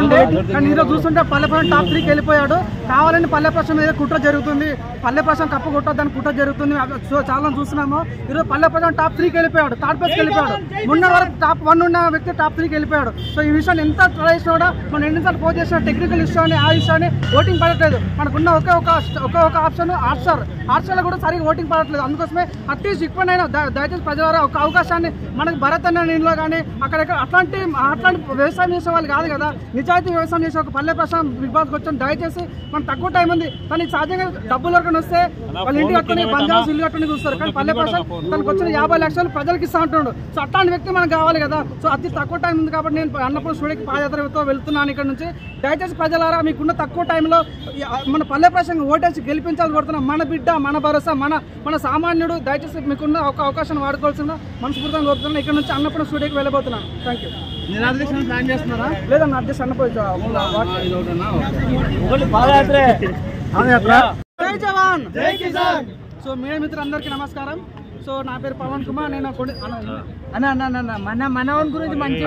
ఉండే, కానీ ఈరోజు చూస్తుంటే పల్లె ప్రశాంత్ టాప్ 3కి వెళ్ళిపోయాడు. కావాలని పల్లె ప్రశాంత్ మీద కుట్ర జరుగుతుంది, పల్లె ప్రశాంత్ కప్పు కొట్టొద్దని కుట్ర జరుగుతుంది. చాలా చూస్తున్నాము. ఈరోజు పల్లె ప్రశాంత్ టాప్ 3కి వెళ్ళిపోయాడు, థర్డ్ ప్లేస్కి వెళ్ళిపోయాడు. మొన్న వరకు టాప్ 1 ఉన్న వ్యక్తి టాప్ 3కి వెళ్ళిపోయాడు. సో ఈ విషయాన్ని ఎంత ట్రై చేసినా కూడా మనం ఎన్నిసార్లు పోస్ట్ చేసిన టెక్నికల్ ఇష్యూని ఆ విషయాన్ని ఓటింగ్ పడట్లేదు. మనకున్న ఒక ఆప్షన్ హాట్స్టార్లో కూడా సరిగ్గా ఓటింగ్ పడట్లేదు. అందుకోసమే అట్లీస్ట్ ఇప్పుడైనా దయచేసి ప్రజల ఒక అవకాశాన్ని మనకు భరత్ అన్న ఇంట్లో కానీ అక్కడెక్కడ అట్లాంటి వ్యవసాయం చేసే వాళ్ళు కాదు కదా, నిజాయితీ వ్యవసాయం చేసే ఒక పల్లె ప్రశాంత్ బిగ్ బాస్కి వచ్చాను. దయచేసి మనం తక్కువ టైం ఉంది, కానీ సహజంగా డబ్బులు వరకు వస్తే వాళ్ళ ఇంటి కట్టుకుని బంజారాస్ ఇల్లు కట్టుకుని చూస్తారు. కానీ పల్లె ప్రశాంత్ తనకు వచ్చిన 50 లక్షలు ప్రజలకు ఇస్తా ఉంటున్నాడు. సో అట్లాంటి వ్యక్తి మనకు కావాలి కదా. సో అతి తక్కువ టైం ఉంది కాబట్టి నేను అన్నపూర్ణ స్టూడియోకి పాదయాత్రతో వెళ్తున్నాను ఇక్కడ నుంచి. దయచేసి ప్రజలారా మీకున్న తక్కువ టైంలో మన పల్లె ప్రశాంత్ ఓటేసి గెలిపించాలని కోరుతున్నాం. మన బిడ్డ, మన భరోసా, మన సామాన్యుడు. దయచేసి మీకున్న ఒక అవకాశాన్ని వాడుకోవాల్సిందా మనస్ఫూర్తిగా కోరుతున్నాను. ఇక్కడ నుంచి అన్నపూర్ణ స్టూడియోకి వెళ్ళబోతున్నాను. Thank you. ప్లాన్ చేస్తున్నారా? లేదన్న అడ్జస్ట్ అన్నపోయి జై జవాన్ జై కిసాన్. సో మీడియా మిత్రులందరికీ నమస్కారం. సో నా పేరు పవన్ కుమార్. నేను మనవన్ గురించి మంచి